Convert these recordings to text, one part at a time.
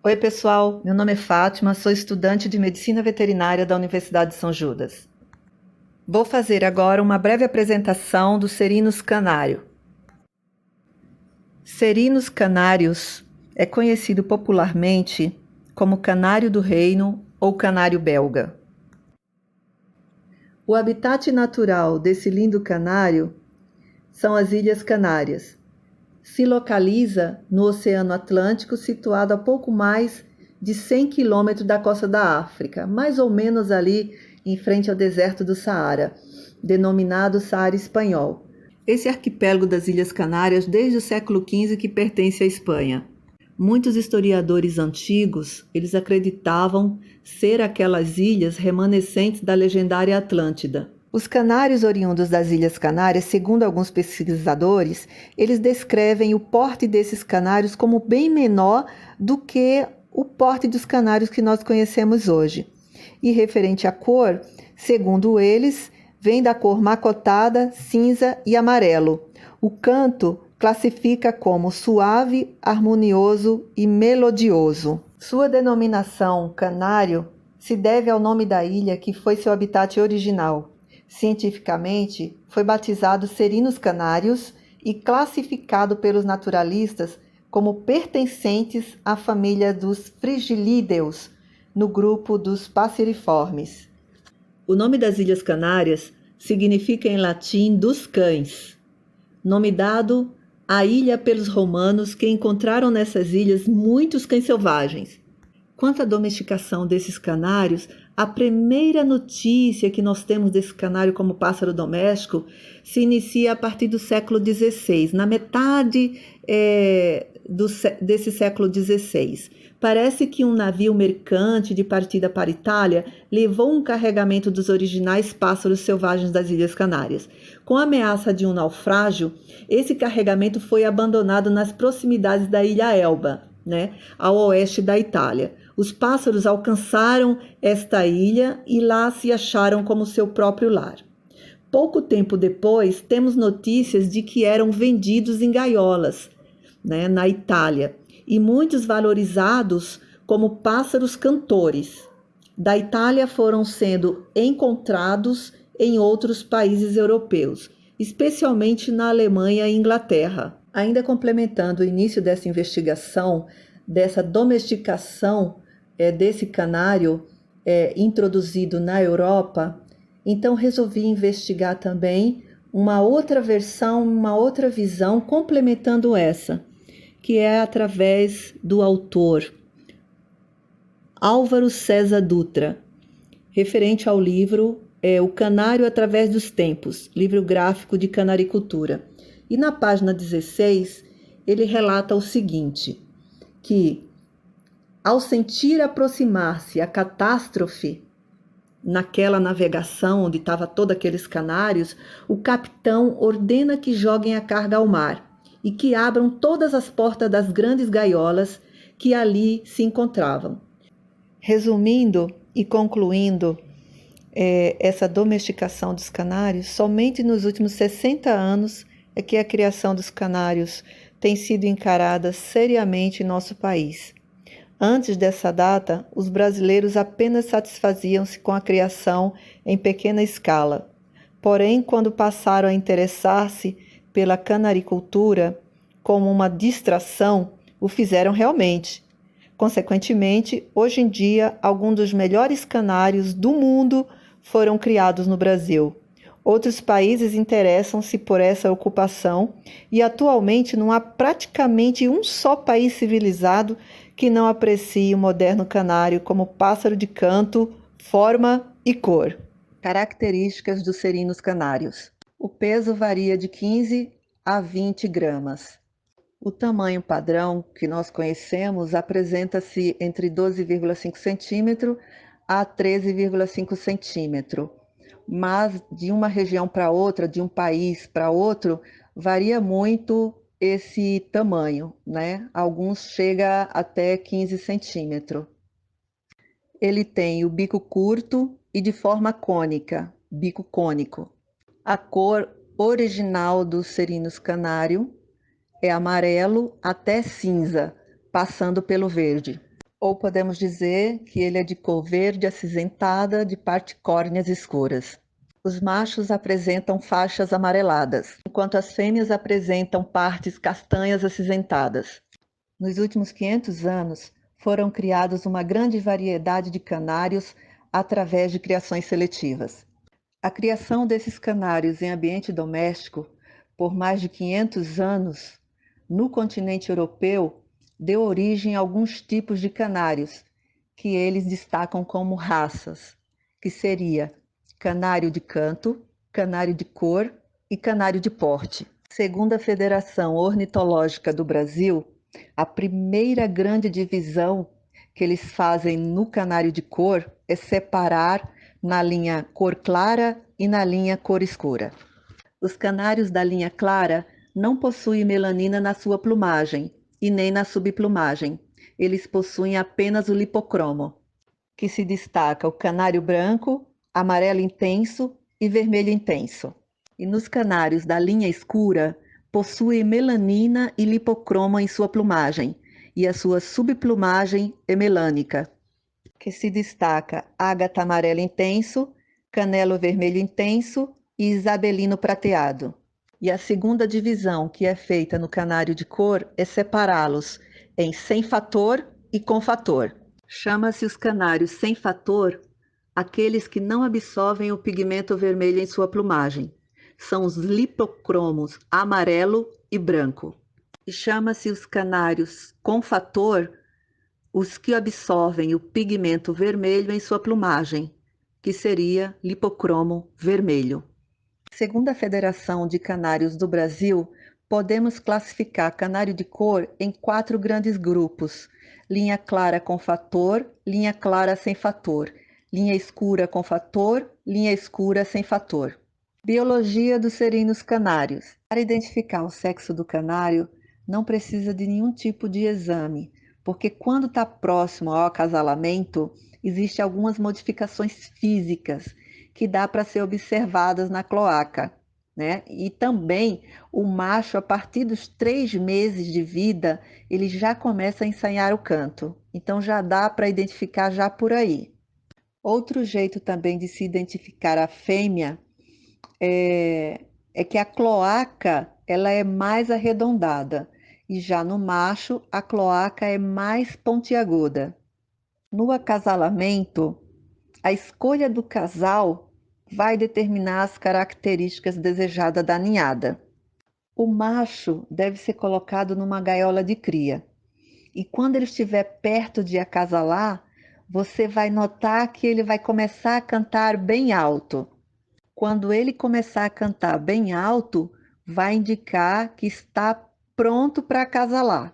Oi, pessoal. Meu nome é Fátima, sou estudante de Medicina Veterinária da Universidade de São Judas. Vou fazer agora uma breve apresentação do Serinus canário. Serinus canárius é conhecido popularmente como canário do reino ou canário belga. O habitat natural desse lindo canário são as Ilhas Canárias. Se localiza no Oceano Atlântico, situado a pouco mais de 100 quilômetros da costa da África, mais ou menos ali em frente ao deserto do Saara, denominado Saara Espanhol. Esse arquipélago das Ilhas Canárias, desde o século XV, que pertence à Espanha. Muitos historiadores antigos, eles acreditavam ser aquelas ilhas remanescentes da legendária Atlântida. Os canários oriundos das Ilhas Canárias, segundo alguns pesquisadores, eles descrevem o porte desses canários como bem menor do que o porte dos canários que nós conhecemos hoje. E referente à cor, segundo eles, vem da cor macotada, cinza e amarelo. O canto classifica como suave, harmonioso e melodioso. Sua denominação canário se deve ao nome da ilha que foi seu habitat original. Cientificamente, foi batizado Serinus canários e classificado pelos naturalistas como pertencentes à família dos frigilídeos, no grupo dos passeriformes. O nome das Ilhas Canárias significa em latim dos cães, nome dado à ilha pelos romanos, que encontraram nessas ilhas muitos cães selvagens. Quanto à domesticação desses canários, a primeira notícia que nós temos desse canário como pássaro doméstico se inicia a partir do século XVI, na metade desse século XVI. Parece que um navio mercante de partida para a Itália levou um carregamento dos originais pássaros selvagens das Ilhas Canárias. Com a ameaça de um naufrágio, esse carregamento foi abandonado nas proximidades da Ilha Elba, ao oeste da Itália. Os pássaros alcançaram esta ilha e lá se acharam como seu próprio lar. Pouco tempo depois, temos notícias de que eram vendidos em gaiolas, na Itália, e muitos valorizados como pássaros cantores. Da Itália foram sendo encontrados em outros países europeus, especialmente na Alemanha e Inglaterra. Ainda complementando o início dessa investigação, dessa domesticação desse canário introduzido na Europa, então resolvi investigar também uma outra versão, uma outra visão, complementando essa, que é através do autor Álvaro César Dutra, referente ao livro O Canário através dos Tempos, livro gráfico de canaricultura. E na página 16, ele relata o seguinte, que ao sentir aproximar-se a catástrofe naquela navegação onde estavam todos aqueles canários, o capitão ordena que joguem a carga ao mar e que abram todas as portas das grandes gaiolas que ali se encontravam. Resumindo e concluindo essa domesticação dos canários, somente nos últimos 60 anos é que a criação dos canários tem sido encarada seriamente em nosso país. Antes dessa data, os brasileiros apenas satisfaziam-se com a criação em pequena escala. Porém, quando passaram a interessar-se pela canaricultura como uma distração, o fizeram realmente. Consequentemente, hoje em dia, alguns dos melhores canários do mundo foram criados no Brasil. Outros países interessam-se por essa ocupação e atualmente não há praticamente um só país civilizado que não aprecie o moderno canário como pássaro de canto, forma e cor. Características dos serinos canários. O peso varia de 15 a 20 gramas. O tamanho padrão que nós conhecemos apresenta-se entre 12,5 centímetros a 13,5 centímetros. Mas de uma região para outra, de um país para outro, varia muito esse tamanho, Alguns chegam até 15 centímetros. Ele tem o bico curto e de forma cônica, bico cônico. A cor original do Serinus canário é amarelo até cinza, passando pelo verde. Ou podemos dizer que ele é de cor verde acinzentada, de parte córneas escuras. Os machos apresentam faixas amareladas, enquanto as fêmeas apresentam partes castanhas acinzentadas. Nos últimos 500 anos, foram criados uma grande variedade de canários através de criações seletivas. A criação desses canários em ambiente doméstico por mais de 500 anos no continente europeu deu origem a alguns tipos de canários que eles destacam como raças, que seria canário de canto, canário de cor e canário de porte. Segundo a Federação Ornitológica do Brasil, a primeira grande divisão que eles fazem no canário de cor é separar na linha cor clara e na linha cor escura. Os canários da linha clara não possuem melanina na sua plumagem e nem na subplumagem. Eles possuem apenas o lipocromo, que se destaca o canário branco, amarelo intenso e vermelho intenso. E nos canários da linha escura, possuem melanina e lipocromo em sua plumagem, e a sua subplumagem é melânica, que se destaca ágata amarelo intenso, canelo vermelho intenso e isabelino prateado. E a segunda divisão que é feita no canário de cor é separá-los em sem fator e com fator. Chama-se os canários sem fator aqueles que não absorvem o pigmento vermelho em sua plumagem. São os lipocromos amarelo e branco. E chama-se os canários com fator os que absorvem o pigmento vermelho em sua plumagem, que seria lipocromo vermelho. Segundo a Federação de Canários do Brasil, podemos classificar canário de cor em 4 grandes grupos: linha clara com fator, linha clara sem fator, linha escura com fator, linha escura sem fator. Biologia dos serinos canários. Para identificar o sexo do canário, não precisa de nenhum tipo de exame, porque quando está próximo ao acasalamento, existem algumas modificações físicas que dá para ser observadas na cloaca, né? E também o macho, a partir dos 3 meses de vida, ele já começa a ensaiar o canto. Então já dá para identificar já por aí. Outro jeito também de se identificar a fêmea é que a cloaca ela é mais arredondada e já no macho a cloaca é mais pontiaguda. No acasalamento, a escolha do casal vai determinar as características desejadas da ninhada. O macho deve ser colocado numa gaiola de cria. E quando ele estiver perto de acasalar, você vai notar que ele vai começar a cantar bem alto. Quando ele começar a cantar bem alto, vai indicar que está pronto para acasalar.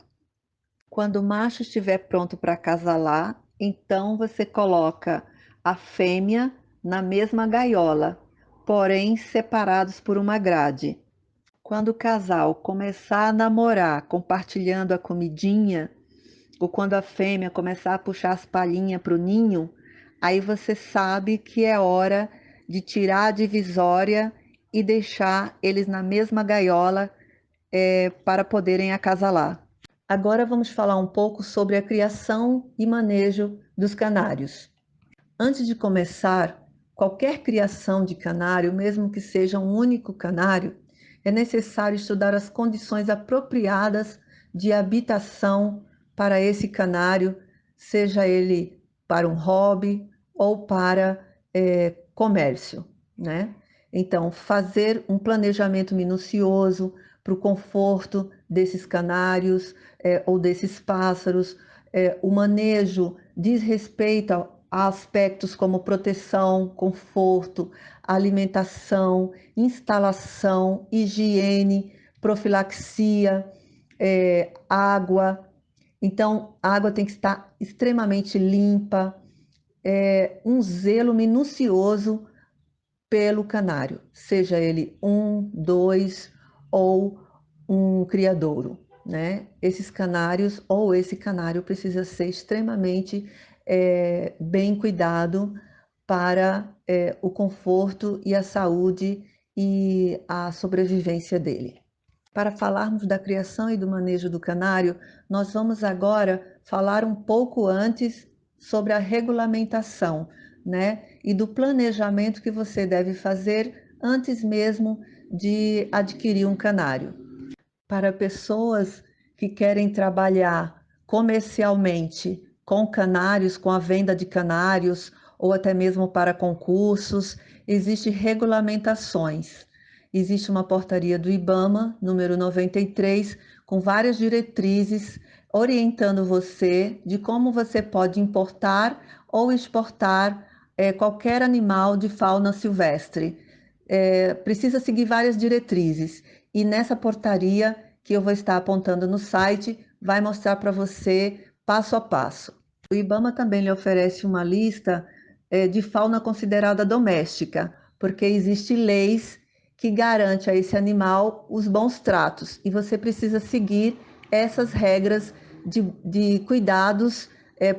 Quando o macho estiver pronto para acasalar, então você coloca a fêmea na mesma gaiola, porém separados por uma grade. Quando o casal começar a namorar, compartilhando a comidinha, ou quando a fêmea começar a puxar as palhinhas para o ninho, aí você sabe que é hora de tirar a divisória e deixar eles na mesma gaiola para poderem acasalar. Agora vamos falar um pouco sobre a criação e manejo dos canários. Antes de começar, qualquer criação de canário, mesmo que seja um único canário, é necessário estudar as condições apropriadas de habitação para esse canário, seja ele para um hobby ou para comércio, né? Então, fazer um planejamento minucioso para o conforto desses canários ou desses pássaros. O manejo diz respeito a aspectos como proteção, conforto, alimentação, instalação, higiene, profilaxia, água. Então, a água tem que estar extremamente limpa, um zelo minucioso pelo canário, seja ele 1, 2 ou um criadouro, né? Esses canários ou esse canário precisa ser extremamente bem cuidado para o conforto e a saúde e a sobrevivência dele. Para falarmos da criação e do manejo do canário, nós vamos agora falar um pouco antes sobre a regulamentação, né? E do planejamento que você deve fazer antes mesmo de adquirir um canário. Para pessoas que querem trabalhar comercialmente com canários, com a venda de canários, ou até mesmo para concursos, existem regulamentações. Existe uma portaria do IBAMA, número 93, com várias diretrizes orientando você de como você pode importar ou exportar qualquer animal de fauna silvestre. Precisa seguir várias diretrizes e nessa portaria que eu vou estar apontando no site vai mostrar para você passo a passo. O IBAMA também lhe oferece uma lista de fauna considerada doméstica, porque existem leis que garantem a esse animal os bons tratos e você precisa seguir essas regras de cuidados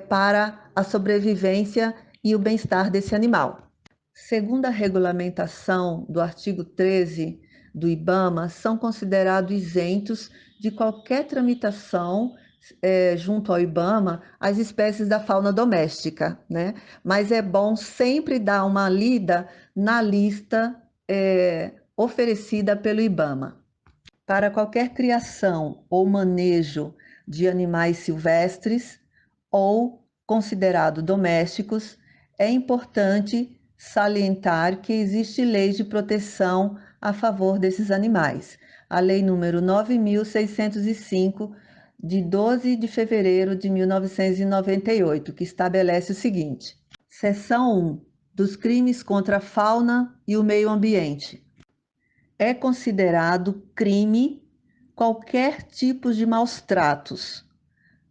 para a sobrevivência e o bem-estar desse animal. Segundo a regulamentação do artigo 13 do IBAMA, são considerados isentos de qualquer tramitação junto ao IBAMA as espécies da fauna doméstica, né? Mas é bom sempre dar uma lida na lista oferecida pelo IBAMA. Para qualquer criação ou manejo de animais silvestres ou considerados domésticos, é importante salientar que existe lei de proteção a favor desses animais. A Lei número 9.605, de 12 de fevereiro de 1998, que estabelece o seguinte: Seção 1. Dos crimes contra a fauna e o meio ambiente. É considerado crime qualquer tipo de maus tratos,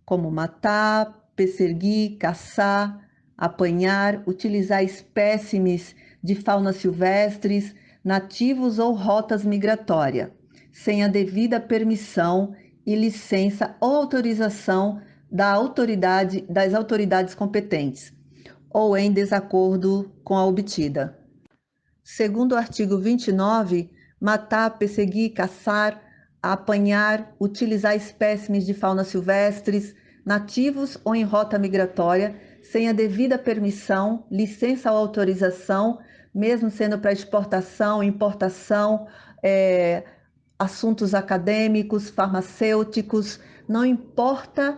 como matar, perseguir, caçar, apanhar, utilizar espécimes de fauna silvestres, nativos ou rotas migratórias, sem a devida permissão e licença ou autorização das autoridades competentes, ou em desacordo com a obtida. Segundo o artigo 29, matar, perseguir, caçar, apanhar, utilizar espécimes de fauna silvestres, nativos ou em rota migratória, sem a devida permissão, licença ou autorização, mesmo sendo para exportação, importação, assuntos acadêmicos, farmacêuticos, não importa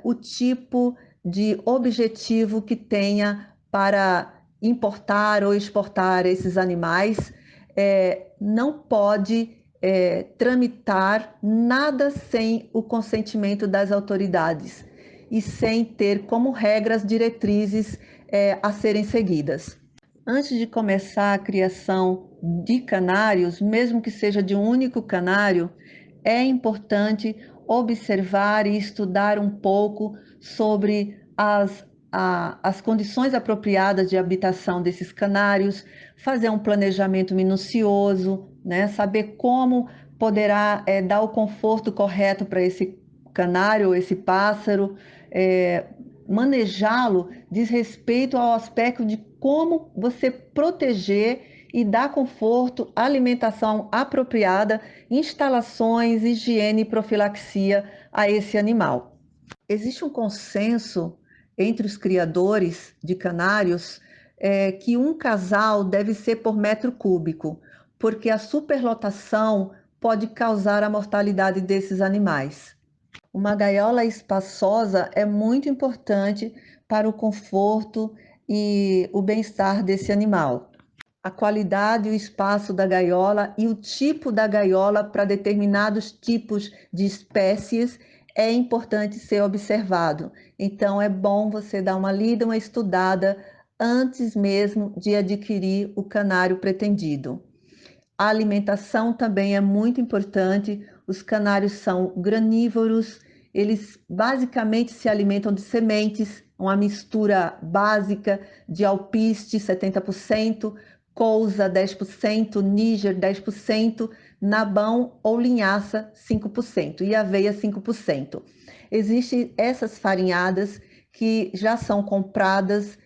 o tipo de objetivo que tenha para importar ou exportar esses animais, não pode tramitar nada sem o consentimento das autoridades e sem ter como regras diretrizes a serem seguidas. Antes de começar a criação de canários, mesmo que seja de um único canário, é importante observar e estudar um pouco sobre as condições apropriadas de habitação desses canários, fazer um planejamento minucioso, né? Saber como poderá dar o conforto correto para esse canário ou esse pássaro, manejá-lo diz respeito ao aspecto de como você proteger e dar conforto, alimentação apropriada, instalações, higiene e profilaxia a esse animal. Existe um consenso entre os criadores de canários que um casal deve ser por metro cúbico, porque a superlotação pode causar a mortalidade desses animais. Uma gaiola espaçosa é muito importante para o conforto e o bem-estar desse animal. A qualidade e o espaço da gaiola e o tipo da gaiola para determinados tipos de espécies é importante ser observado. Então, é bom você dar uma lida, uma estudada antes mesmo de adquirir o canário pretendido. A alimentação também é muito importante. Os canários são granívoros, eles basicamente se alimentam de sementes, uma mistura básica de alpiste 70%, couza 10%, níger 10%, nabão ou linhaça 5% e aveia 5%. Existem essas farinhadas que já são compradas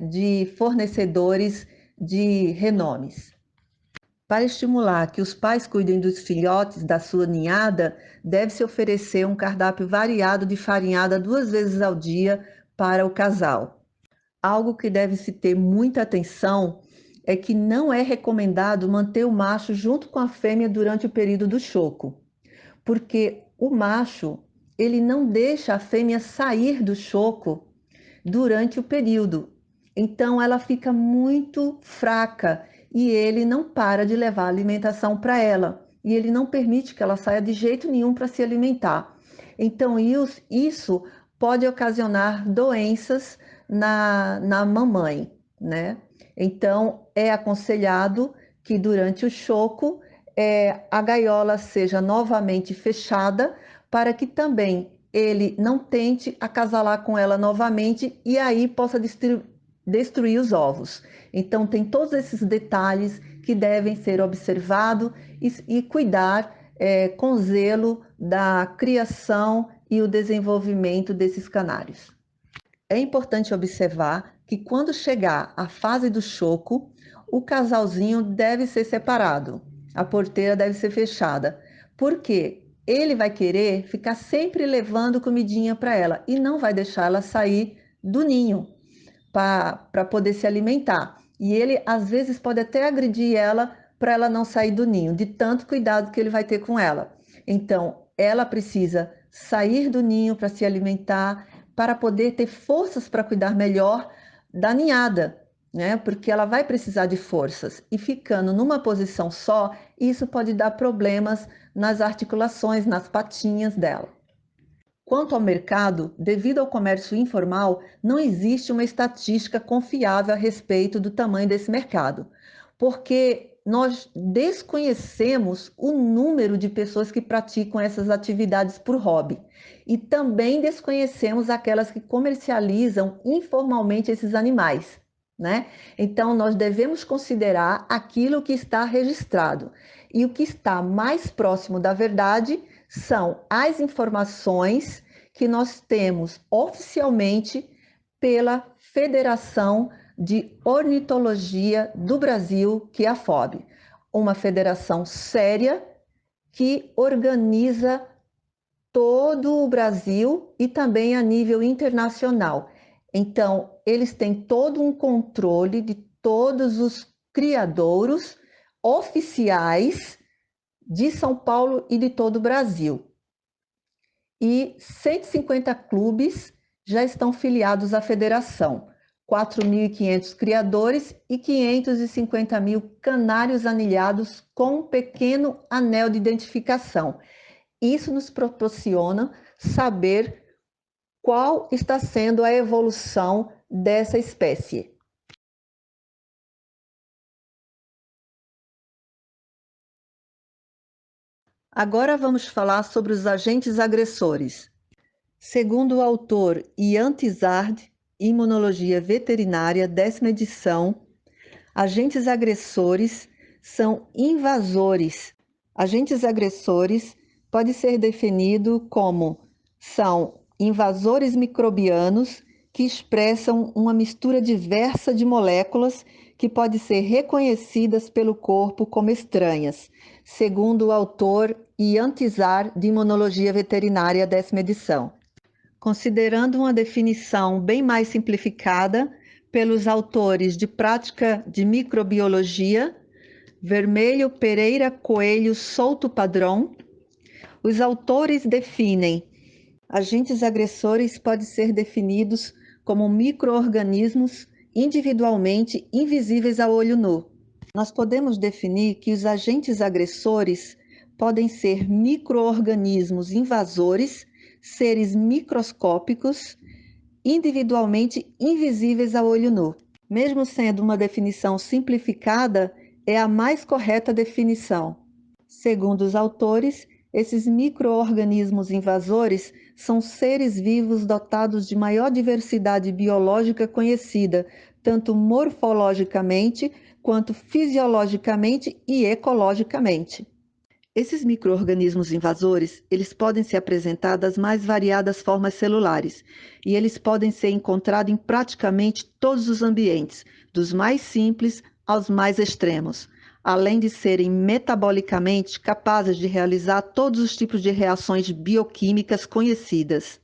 de fornecedores de renomes. Para estimular que os pais cuidem dos filhotes da sua ninhada, deve-se oferecer um cardápio variado de farinhada 2 vezes ao dia para o casal. Algo que deve-se ter muita atenção é que não é recomendado manter o macho junto com a fêmea durante o período do choco, porque o macho ele não deixa a fêmea sair do choco durante o período. Então ela fica muito fraca e ele não para de levar alimentação para ela. E ele não permite que ela saia de jeito nenhum para se alimentar. Então isso pode ocasionar doenças na mamãe, né? Então é aconselhado que durante o choco a gaiola seja novamente fechada para que também ele não tente acasalar com ela novamente e aí possa destruir os ovos. Então, tem todos esses detalhes que devem ser observados e cuidar com zelo da criação e o desenvolvimento desses canários. É importante observar que quando chegar a fase do choco, o casalzinho deve ser separado, a porteira deve ser fechada, porque ele vai querer ficar sempre levando comidinha para ela e não vai deixar ela sair do ninho para poder se alimentar. E ele às vezes pode até agredir ela para ela não sair do ninho, de tanto cuidado que ele vai ter com ela. Então, ela precisa sair do ninho para se alimentar, para poder ter forças para cuidar melhor da ninhada, né? Porque ela vai precisar de forças e ficando numa posição só, isso pode dar problemas nas articulações, nas patinhas dela. Quanto ao mercado, devido ao comércio informal, não existe uma estatística confiável a respeito do tamanho desse mercado, porque nós desconhecemos o número de pessoas que praticam essas atividades por hobby e também desconhecemos aquelas que comercializam informalmente esses animais, né? Então, nós devemos considerar aquilo que está registrado e o que está mais próximo da verdade são as informações que nós temos oficialmente pela Federação de Ornitologia do Brasil, que é a FOB, uma federação séria que organiza todo o Brasil e também a nível internacional. Então, eles têm todo um controle de todos os criadouros oficiais de São Paulo e de todo o Brasil. E 150 clubes já estão filiados à federação, 4.500 criadores e 550.000 canários anilhados com um pequeno anel de identificação. Isso nos proporciona saber qual está sendo a evolução dessa espécie. Agora vamos falar sobre os agentes agressores. Segundo o autor Ian Tizard, Imunologia Veterinária, 10ª edição, agentes agressores são invasores. Agentes agressores pode ser definido como são invasores microbianos que expressam uma mistura diversa de moléculas que pode ser reconhecidas pelo corpo como estranhas, segundo o autor Ian Tizard, de Imunologia Veterinária, 10ª edição. Considerando uma definição bem mais simplificada pelos autores de Prática de Microbiologia, Vermelho, Pereira, Coelho, Souto Padrão, os autores definem agentes agressores podem ser definidos como micro-organismos individualmente invisíveis a olho nu. Nós podemos definir que os agentes agressores podem ser micro-organismos invasores, seres microscópicos, individualmente invisíveis a olho nu. Mesmo sendo uma definição simplificada, é a mais correta definição. Segundo os autores, esses micro-organismos invasores são seres vivos dotados de maior diversidade biológica conhecida, tanto morfologicamente quanto fisiologicamente e ecologicamente. Esses micro-organismos invasores, eles podem se apresentar das mais variadas formas celulares, e eles podem ser encontrados em praticamente todos os ambientes, dos mais simples aos mais extremos, além de serem metabolicamente capazes de realizar todos os tipos de reações bioquímicas conhecidas.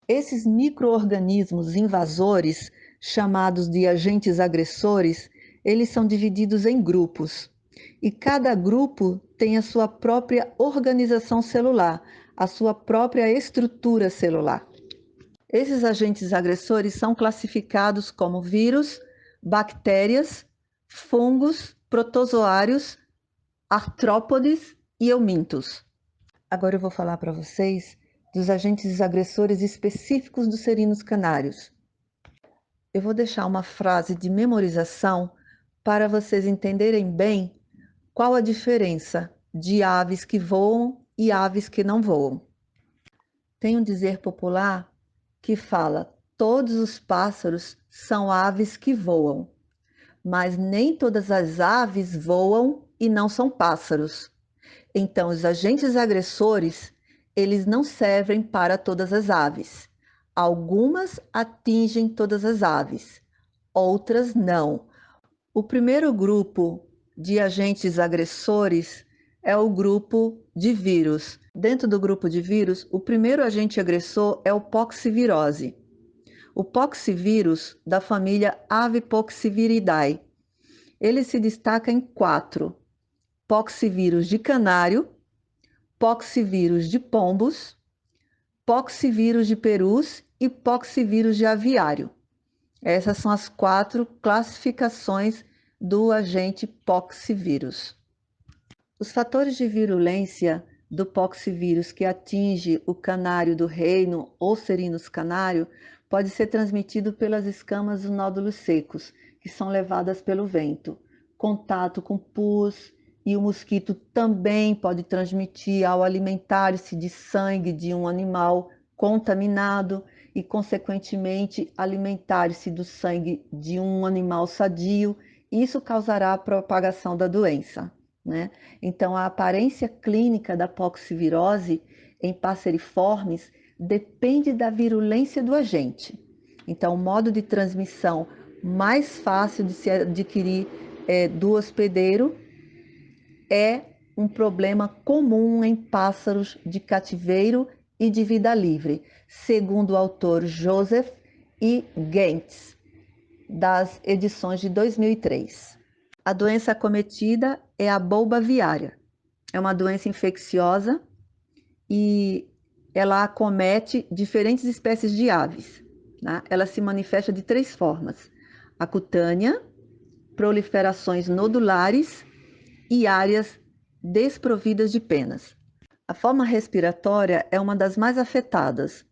Esses micro-organismos invasores, chamados de agentes agressores, eles são divididos em grupos. E cada grupo tem a sua própria organização celular, a sua própria estrutura celular. Esses agentes agressores são classificados como vírus, bactérias, fungos, protozoários, artrópodes e eumintos. Agora eu vou falar para vocês dos agentes agressores específicos dos serinos canários. Eu vou deixar uma frase de memorização para vocês entenderem bem qual a diferença de aves que voam e aves que não voam. Tem um dizer popular que fala: todos os pássaros são aves que voam, mas nem todas as aves voam e não são pássaros. Então, os agentes agressores, eles não servem para todas as aves. Algumas atingem todas as aves, outras não. O primeiro grupo de agentes agressores é o grupo de vírus. Dentro do grupo de vírus, o primeiro agente agressor é o poxivirose. O poxivírus da família Avipoxiviridae. Ele se destaca em 4: poxivírus de canário, poxivírus de pombos, poxivírus de perus e poxivírus de aviário. Essas são as 4 classificações do agente poxivírus. Os fatores de virulência do poxivírus que atinge o canário do reino ou Serinus canário pode ser transmitido pelas escamas dos nódulos secos, que são levadas pelo vento. Contato com pus, e o mosquito também pode transmitir ao alimentar-se de sangue de um animal contaminado e, consequentemente, alimentar-se do sangue de um animal sadio. Isso causará a propagação da doença, né? Então, a aparência clínica da poxivirose em passeriformes depende da virulência do agente. Então, o modo de transmissão mais fácil de se adquirir do hospedeiro é um problema comum em pássaros de cativeiro e de vida livre, segundo o autor Joseph E. Gentz, das edições de 2003. A doença acometida é a bolba aviária. É uma doença infecciosa e ela acomete diferentes espécies de aves, né? Ela se manifesta de 3 formas: a cutânea, proliferações nodulares e áreas desprovidas de penas. A forma respiratória é uma das mais afetadas.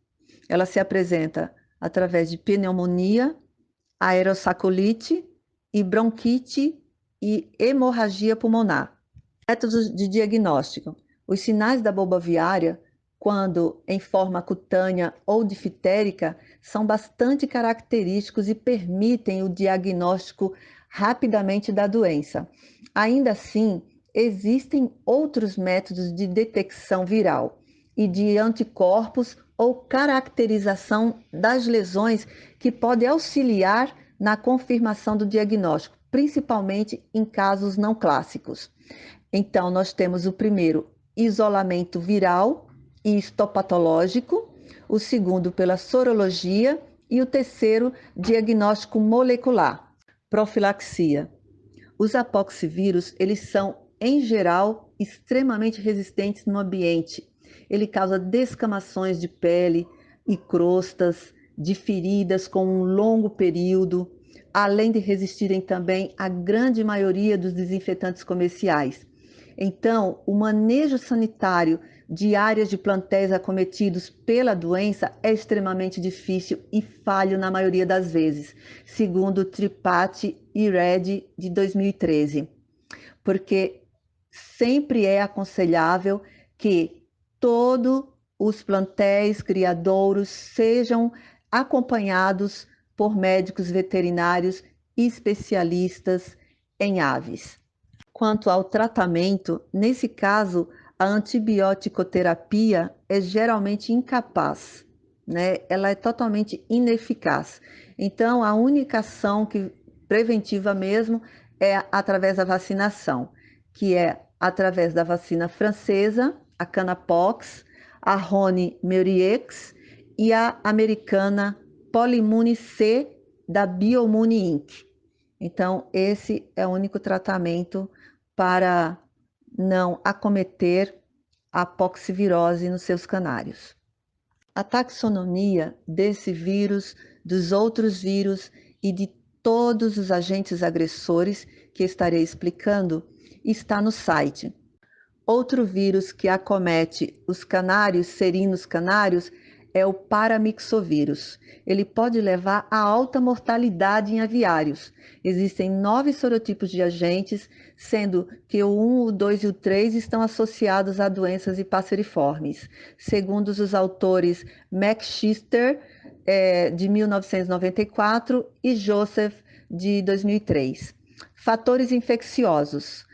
Ela se apresenta através de pneumonia, aerossaculite e bronquite e hemorragia pulmonar. Métodos de diagnóstico. Os sinais da bolba aviária, quando em forma cutânea ou diftérica, são bastante característicos e permitem o diagnóstico rapidamente da doença. Ainda assim, existem outros métodos de detecção viral e de anticorpos ou caracterização das lesões que podem auxiliar na confirmação do diagnóstico, principalmente em casos não clássicos. Então, nós temos o primeiro, isolamento viral e histopatológico, o segundo, pela sorologia, e o terceiro, diagnóstico molecular, profilaxia. Os apoxivírus, eles são, em geral, extremamente resistentes no ambiente. Ele causa descamações de pele e crostas, de feridas com um longo período, além de resistirem também à grande maioria dos desinfetantes comerciais. Então, o manejo sanitário de áreas de plantéis acometidos pela doença é extremamente difícil e falho na maioria das vezes, segundo Tripathi e Red, de 2013, porque sempre é aconselhável que todos os plantéis criadouros sejam acompanhados por médicos veterinários e especialistas em aves. Quanto ao tratamento, nesse caso, a antibiótico-terapia é geralmente incapaz, né? Ela é totalmente ineficaz. Então, a única ação preventiva mesmo é através da vacinação, que é através da vacina francesa, a Canapox, a Rony-Meurix e a americana Polimune C da Biomune Inc. Então, esse é o único tratamento para não acometer a poxvirose nos seus canários. A taxonomia desse vírus, dos outros vírus e de todos os agentes agressores que estarei explicando está no site. Outro vírus que acomete os canários, serinos canários, é o paramyxovírus. Ele pode levar a alta mortalidade em aviários. Existem 9 sorotipos de agentes, sendo que o 1, o 2 e o 3 estão associados a doenças e passeriformes. Segundo os autores McChister, de 1994, e Joseph, de 2003. Fatores infecciosos.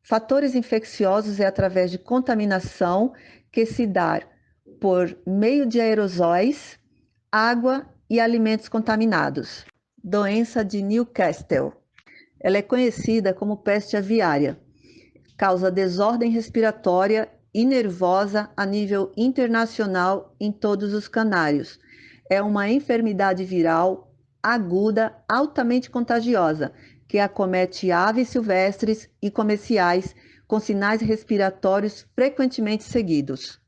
Fatores infecciosos é através de contaminação que se dá por meio de aerosóis, água e alimentos contaminados. Doença de Newcastle. Ela é conhecida como peste aviária. Causa desordem respiratória e nervosa a nível internacional em todos os canários. É uma enfermidade viral aguda, altamente contagiosa, que acomete aves silvestres e comerciais com sinais respiratórios frequentemente seguidos.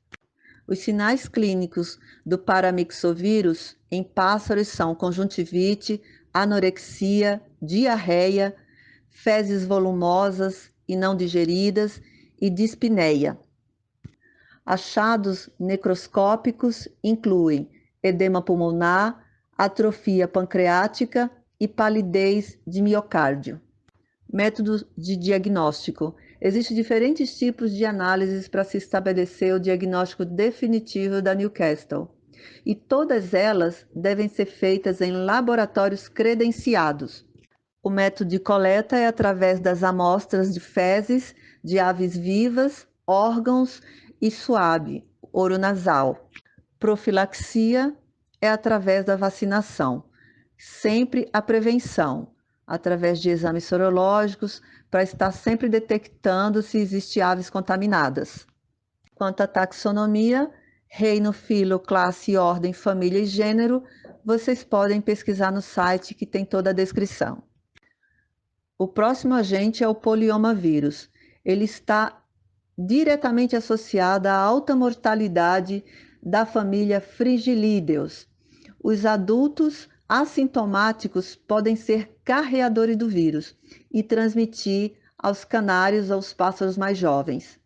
Os sinais clínicos do paramyxovírus em pássaros são conjuntivite, anorexia, diarreia, fezes volumosas e não digeridas e dispneia. Achados necroscópicos incluem edema pulmonar, atrofia pancreática e palidez de miocárdio. Método de diagnóstico. Existem diferentes tipos de análises para se estabelecer o diagnóstico definitivo da Newcastle, e todas elas devem ser feitas em laboratórios credenciados. O método de coleta é através das amostras de fezes de aves vivas, órgãos e suave, oronasal. Profilaxia é através da vacinação. Sempre a prevenção, através de exames sorológicos, para estar sempre detectando se existem aves contaminadas. Quanto à taxonomia, reino, filo, classe, ordem, família e gênero, vocês podem pesquisar no site que tem toda a descrição. O próximo agente é o poliomavírus. Ele está diretamente associado à alta mortalidade da família Frigilideus. Os adultos assintomáticos podem ser carreadores do vírus e transmitir aos canários ou aos pássaros mais jovens.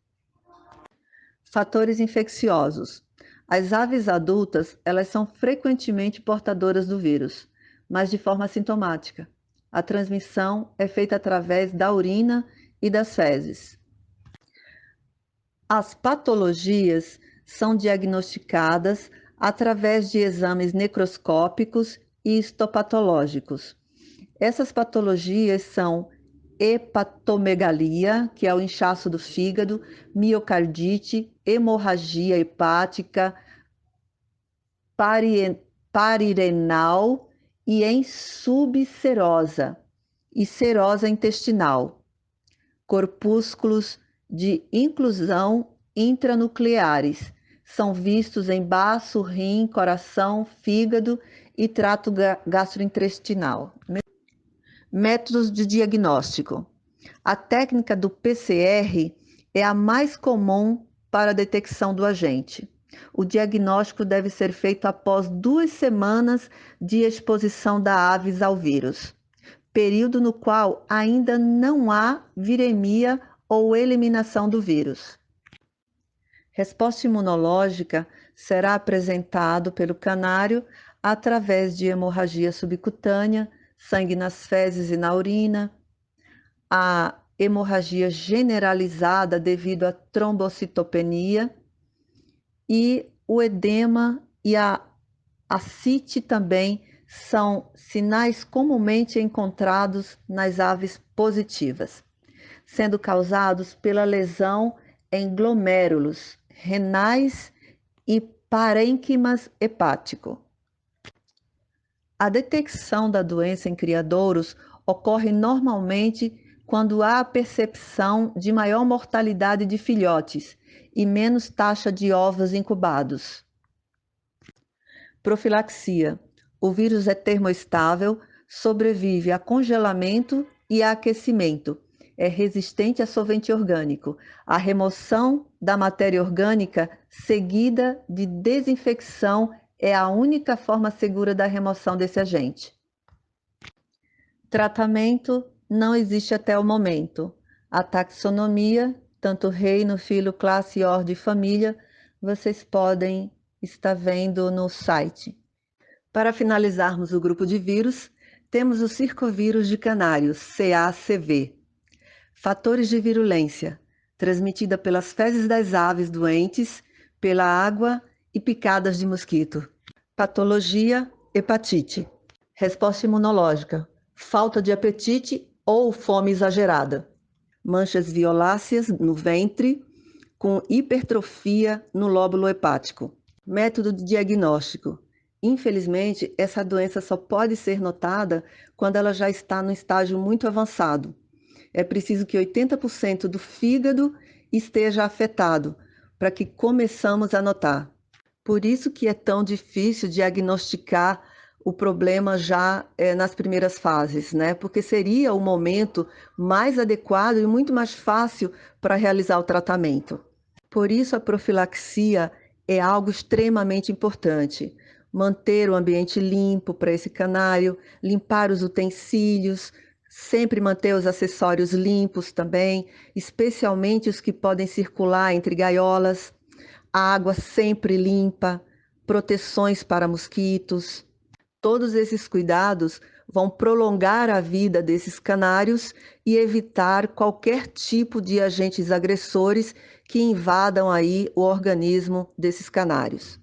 Fatores infecciosos. As aves adultas, elas são frequentemente portadoras do vírus, mas de forma assintomática. A transmissão é feita através da urina e das fezes. As patologias são diagnosticadas através de exames necroscópicos e histopatológicos. Essas patologias são hepatomegalia, que é o inchaço do fígado, miocardite, hemorragia hepática, parirenal e em subserosa e serosa intestinal. Corpúsculos de inclusão intranucleares são vistos em baço, rim, coração, fígado e trato gastrointestinal. Métodos de diagnóstico. A técnica do PCR é a mais comum para a detecção do agente. O diagnóstico deve ser feito após 2 semanas de exposição da aves ao vírus, período no qual ainda não há viremia ou eliminação do vírus. Resposta imunológica será apresentado pelo canário através de hemorragia subcutânea, sangue nas fezes e na urina, a hemorragia generalizada devido à trombocitopenia e o edema e a ascite também são sinais comumente encontrados nas aves positivas, sendo causados pela lesão em glomérulos renais e parênquimas hepático. A detecção da doença em criadouros ocorre normalmente quando há a percepção de maior mortalidade de filhotes e menos taxa de ovos incubados. Profilaxia. O vírus é termoestável, sobrevive a congelamento e a aquecimento. É resistente a solvente orgânico. A remoção da matéria orgânica seguida de desinfecção é a única forma segura da remoção desse agente. Tratamento não existe até o momento. A taxonomia, tanto reino, filo, classe, ordem e família, vocês podem estar vendo no site. Para finalizarmos o grupo de vírus, temos o circovírus de canários, CACV. Fatores de virulência, transmitida pelas fezes das aves doentes, pela água e picadas de mosquito. Patologia, hepatite. Resposta imunológica, falta de apetite ou fome exagerada. Manchas violáceas no ventre, com hipertrofia no lóbulo hepático. Método de diagnóstico. Infelizmente, essa doença só pode ser notada quando ela já está no estágio muito avançado. É preciso que 80% do fígado esteja afetado para que começamos a notar. Por isso que é tão difícil diagnosticar o problema já nas primeiras fases, né? Porque seria o momento mais adequado e muito mais fácil para realizar o tratamento. Por isso a profilaxia é algo extremamente importante. Manter o ambiente limpo para esse canário, limpar os utensílios, sempre manter os acessórios limpos também, especialmente os que podem circular entre gaiolas, a água sempre limpa, proteções para mosquitos. Todos esses cuidados vão prolongar a vida desses canários e evitar qualquer tipo de agentes agressores que invadam aí o organismo desses canários.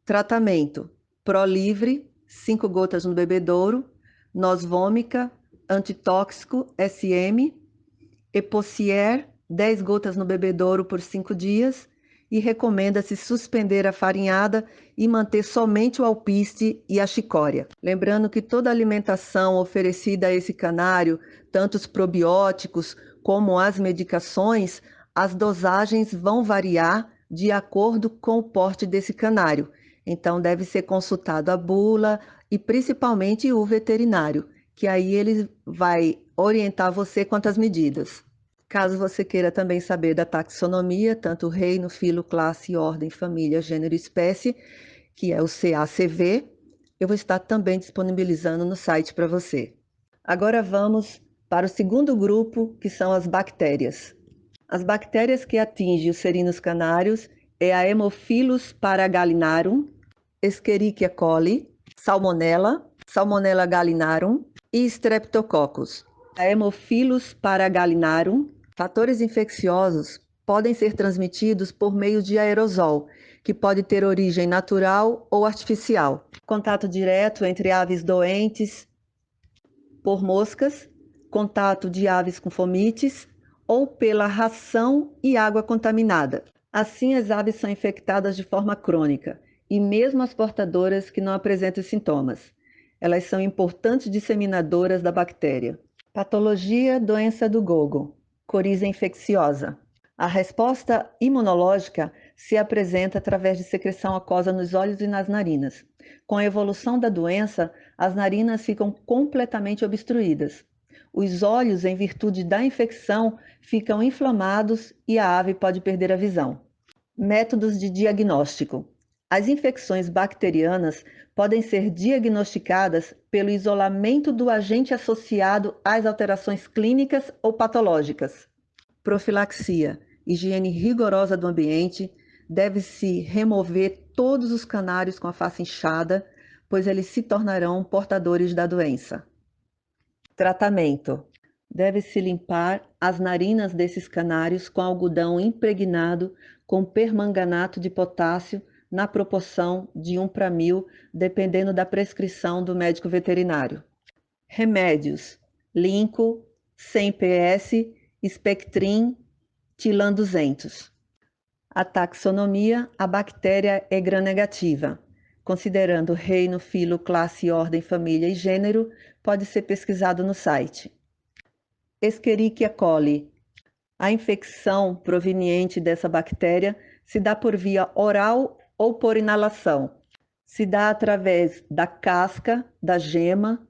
Tratamento: Prolivre, 5 gotas no bebedouro, noz vômica, antitóxico, SM, Epocier, 10 gotas no bebedouro por 5 dias, e recomenda-se suspender a farinhada e manter somente o alpiste e a chicória. Lembrando que toda alimentação oferecida a esse canário, tanto os probióticos como as medicações, as dosagens vão variar de acordo com o porte desse canário. Então deve ser consultado a bula e principalmente o veterinário, que aí ele vai orientar você quanto às medidas. Caso você queira também saber da taxonomia, tanto reino, filo, classe, ordem, família, gênero e espécie, que é o CACV, eu vou estar também disponibilizando no site para você. Agora vamos para o segundo grupo, que são as bactérias. As bactérias que atingem os serinos canários é a Haemophilus paragalinarum, Escherichia coli, Salmonella, Salmonella gallinarum e Streptococcus. A Haemophilus paragalinarum. Fatores infecciosos podem ser transmitidos por meio de aerosol, que pode ter origem natural ou artificial. Contato direto entre aves doentes por moscas, contato de aves com fomites ou pela ração e água contaminada. Assim, as aves são infectadas de forma crônica, e mesmo as portadoras que não apresentam sintomas. Elas são importantes disseminadoras da bactéria. Patologia, doença do gogo, coriza infecciosa. A resposta imunológica se apresenta através de secreção aquosa nos olhos e nas narinas. Com a evolução da doença, as narinas ficam completamente obstruídas. Os olhos, em virtude da infecção, ficam inflamados e a ave pode perder a visão. Métodos de diagnóstico. As infecções bacterianas podem ser diagnosticadas pelo isolamento do agente associado às alterações clínicas ou patológicas. Profilaxia. Higiene rigorosa do ambiente. Deve-se remover todos os canários com a face inchada, pois eles se tornarão portadores da doença. Tratamento. Deve-se limpar as narinas desses canários com algodão impregnado com permanganato de potássio na proporção de 1:1000, dependendo da prescrição do médico veterinário. Remédios: Linco, 100 PS, Spectrin, TILAN 200. A taxonomia, a bactéria é gram-negativa. Considerando reino, filo, classe, ordem, família e gênero, pode ser pesquisado no site. Escherichia coli. A infecção proveniente dessa bactéria se dá por via oral ou por inalação. Se dá através da casca, da gema,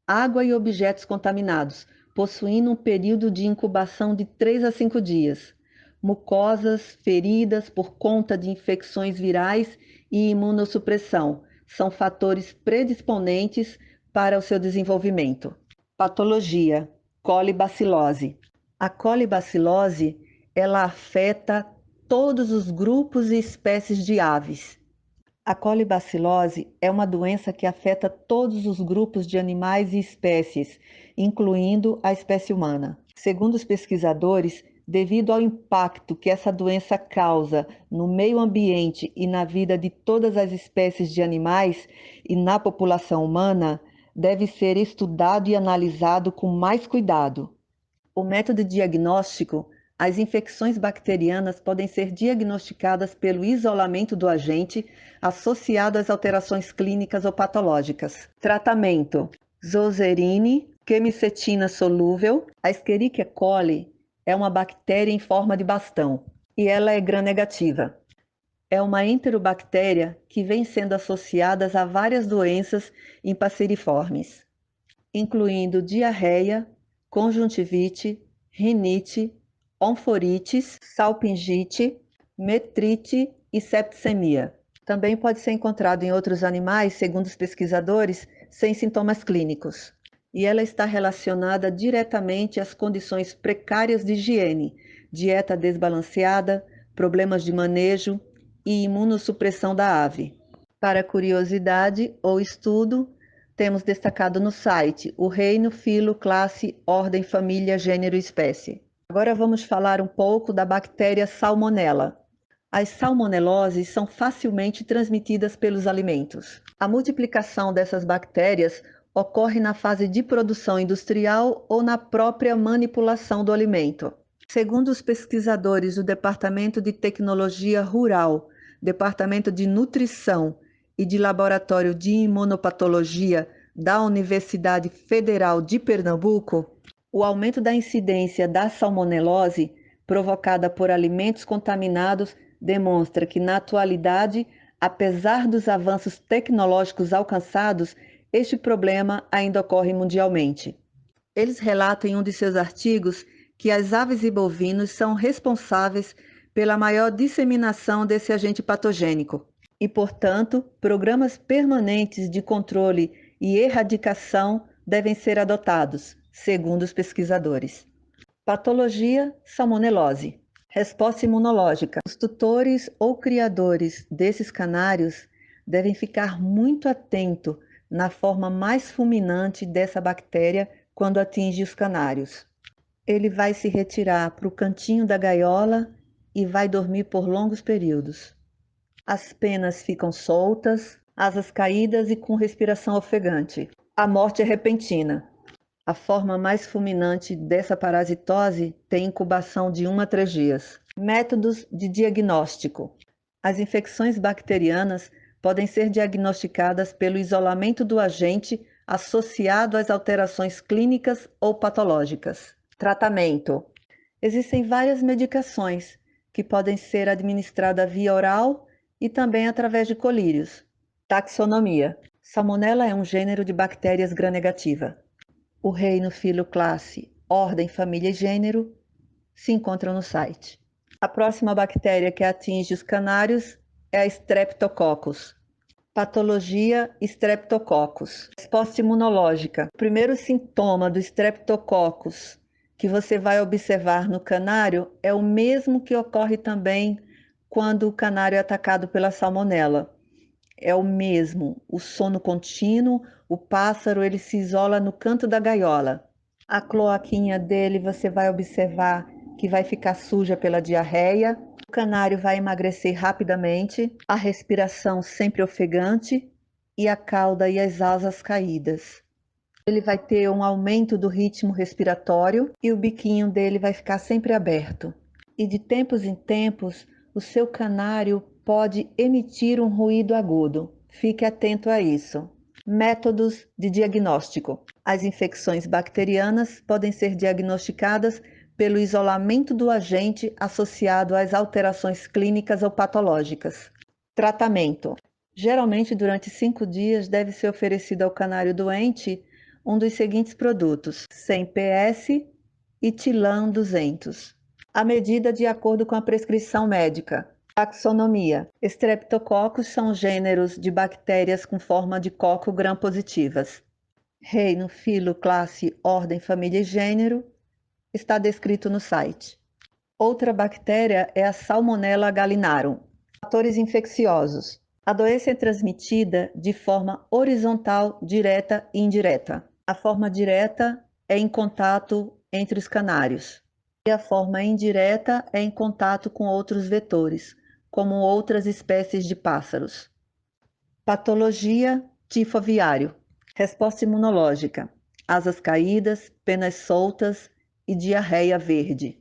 água e objetos contaminados, possuindo um período de incubação de 3 a 5 dias. Mucosas feridas por conta de infecções virais e imunossupressão são fatores predisponentes para o seu desenvolvimento. Patologia: colibacilose. A colibacilose, ela afeta todos os grupos e espécies de aves. A colibacilose é uma doença que afeta todos os grupos de animais e espécies, incluindo a espécie humana. Segundo os pesquisadores, devido ao impacto que essa doença causa no meio ambiente e na vida de todas as espécies de animais e na população humana, deve ser estudado e analisado com mais cuidado. O método diagnóstico: as infecções bacterianas podem ser diagnosticadas pelo isolamento do agente associado às alterações clínicas ou patológicas. Tratamento: zosserine, quemicetina solúvel. A Escherichia coli é uma bactéria em forma de bastão e ela é gram-negativa. É uma enterobactéria que vem sendo associada a várias doenças em passeriformes, incluindo diarreia, conjuntivite, rinite, onforites, salpingite, metrite e septicemia. Também pode ser encontrado em outros animais, segundo os pesquisadores, sem sintomas clínicos. E ela está relacionada diretamente às condições precárias de higiene, dieta desbalanceada, problemas de manejo e imunossupressão da ave. Para curiosidade ou estudo, temos destacado no site o reino, filo, classe, ordem, família, gênero e espécie. Agora vamos falar um pouco da bactéria Salmonella. As salmoneloses são facilmente transmitidas pelos alimentos. A multiplicação dessas bactérias ocorre na fase de produção industrial ou na própria manipulação do alimento. Segundo os pesquisadores do Departamento de Tecnologia Rural, Departamento de Nutrição e de Laboratório de Imunopatologia da Universidade Federal de Pernambuco, o aumento da incidência da salmonelose provocada por alimentos contaminados demonstra que, na atualidade, apesar dos avanços tecnológicos alcançados, este problema ainda ocorre mundialmente. Eles relatam em um de seus artigos que as aves e bovinos são responsáveis pela maior disseminação desse agente patogênico e, portanto, programas permanentes de controle e erradicação devem ser adotados, segundo os pesquisadores. Patologia: salmonelose. Resposta imunológica. Os tutores ou criadores desses canários devem ficar muito atentos na forma mais fulminante dessa bactéria quando atinge os canários. Ele vai se retirar para o cantinho da gaiola e vai dormir por longos períodos. As penas ficam soltas, asas caídas e com respiração ofegante. A morte é repentina. A forma mais fulminante dessa parasitose tem incubação de 1 a 3 dias. Métodos de diagnóstico. As infecções bacterianas podem ser diagnosticadas pelo isolamento do agente associado às alterações clínicas ou patológicas. Tratamento. Existem várias medicações que podem ser administradas via oral e também através de colírios. Taxonomia. Salmonella é um gênero de bactérias gram-negativa. O reino, filo, classe, ordem, família e gênero se encontram no site. A próxima bactéria que atinge os canários é a Streptococcus. Patologia: Streptococcus. Resposta imunológica. O primeiro sintoma do Streptococcus que você vai observar no canário é o mesmo que ocorre também quando o canário é atacado pela salmonela. É o mesmo, o sono contínuo, o pássaro ele se isola no canto da gaiola. A cloaquinha dele você vai observar que vai ficar suja pela diarreia. O canário vai emagrecer rapidamente, a respiração sempre ofegante e a cauda e as asas caídas. Ele vai ter um aumento do ritmo respiratório e o biquinho dele vai ficar sempre aberto. e de tempos em tempos o seu canário pode emitir um ruído agudo. Fique atento a isso. Métodos de diagnóstico. As infecções bacterianas podem ser diagnosticadas pelo isolamento do agente associado às alterações clínicas ou patológicas. Tratamento. Geralmente, durante 5 dias, deve ser oferecido ao canário doente um dos seguintes produtos: 100 PS e Tilan 200. A medida de acordo com a prescrição médica. Taxonomia. Streptococcus são gêneros de bactérias com forma de coco gram-positivas. Reino, filo, classe, ordem, família e gênero está descrito no site. Outra bactéria é a Salmonella gallinarum. Fatores infecciosos. A doença é transmitida de forma horizontal, direta e indireta. A forma direta é em contato entre os canários. E a forma indireta é em contato com outros vetores, como outras espécies de pássaros. Patologia: tifo aviário. Resposta imunológica: asas caídas, penas soltas e diarreia verde.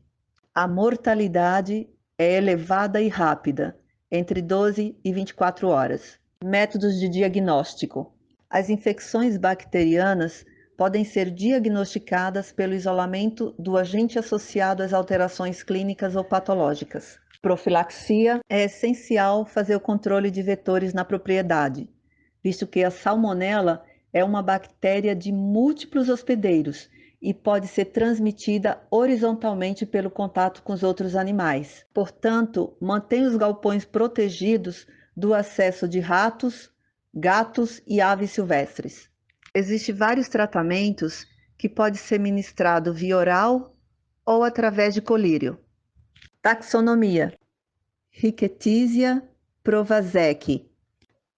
A mortalidade é elevada e rápida, entre 12 e 24 horas. Métodos de diagnóstico. As infecções bacterianas podem ser diagnosticadas pelo isolamento do agente associado às alterações clínicas ou patológicas. Profilaxia. É essencial fazer o controle de vetores na propriedade, visto que a salmonela é uma bactéria de múltiplos hospedeiros e pode ser transmitida horizontalmente pelo contato com os outros animais. Portanto, mantenha os galpões protegidos do acesso de ratos, gatos e aves silvestres. Existem vários tratamentos que podem ser ministrados via oral ou através de colírio. Taxonomia. Rickettsia provazekii.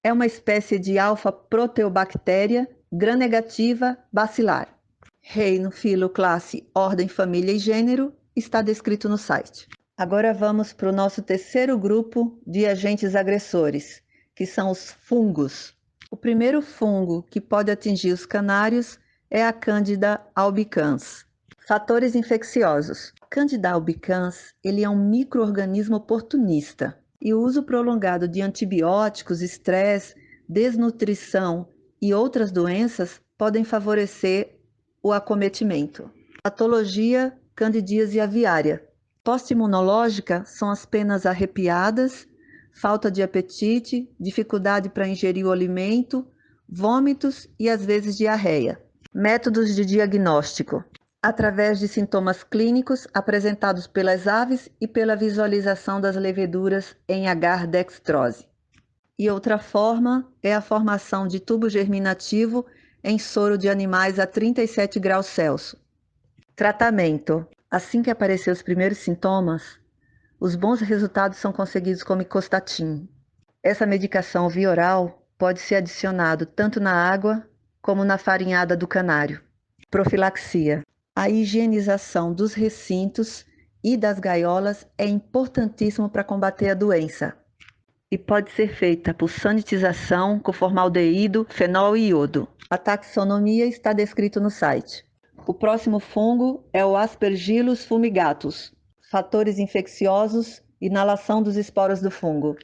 É uma espécie de alfa-proteobactéria gram-negativa bacilar. Reino, filo, classe, ordem, família e gênero está descrito no site. Agora vamos para o nosso terceiro grupo de agentes agressores, que são os fungos. O primeiro fungo que pode atingir os canários é a Candida albicans. Fatores infecciosos. Candida albicans, ele é um micro-organismo oportunista e o uso prolongado de antibióticos, estresse, desnutrição e outras doenças podem favorecer o acometimento. Patologia: candidíase aviária. Pós-imunológica são as penas arrepiadas, falta de apetite, dificuldade para ingerir o alimento, vômitos e às vezes diarreia. Métodos de diagnóstico. Através de sintomas clínicos apresentados pelas aves e pela visualização das leveduras em agar dextrose. E outra forma é a formação de tubo germinativo em soro de animais a 37 graus Celsius. Tratamento. Assim que aparecer os primeiros sintomas, os bons resultados são conseguidos com micostatin. Essa medicação via oral pode ser adicionado tanto na água como na farinhada do canário. Profilaxia. A higienização dos recintos e das gaiolas é importantíssimo para combater a doença e pode ser feita por sanitização com formaldeído, fenol e iodo. A taxonomia está descrito no site. O próximo fungo é o Aspergillus fumigatus. Fatores infecciosos: inalação dos esporos do fungo.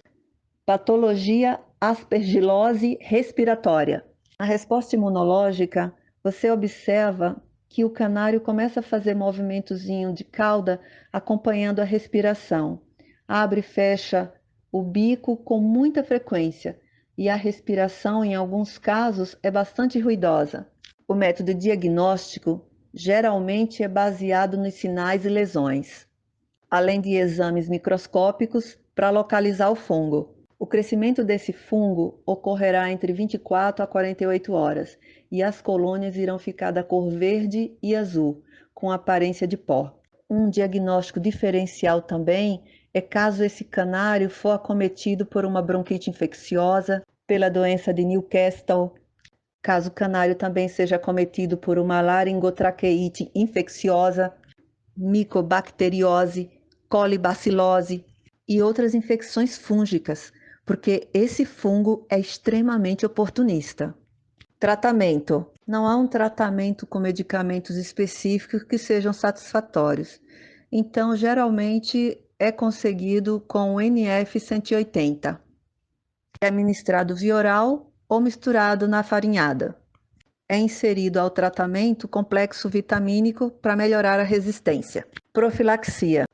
Patologia: aspergilose respiratória. Na resposta imunológica, você observa que o canário começa a fazer movimentozinho de cauda acompanhando a respiração. Abre e fecha o bico com muita frequência e a respiração, em alguns casos, é bastante ruidosa. O método diagnóstico geralmente é baseado nos sinais e lesões, além de exames microscópicos para localizar o fungo. O crescimento desse fungo ocorrerá entre 24 a 48 horas e as colônias irão ficar da cor verde e azul, com aparência de pó. Um diagnóstico diferencial também é caso esse canário for acometido por uma bronquite infecciosa, pela doença de Newcastle, caso o canário também seja acometido por uma laringotraqueite infecciosa, micobacteriose, colibacilose e outras infecções fúngicas, porque esse fungo é extremamente oportunista. Tratamento. Não há um tratamento com medicamentos específicos que sejam satisfatórios. Então, geralmente, é conseguido com o NF-180. É administrado via oral ou misturado na farinhada. É inserido ao tratamento complexo vitamínico para melhorar a resistência. Profilaxia.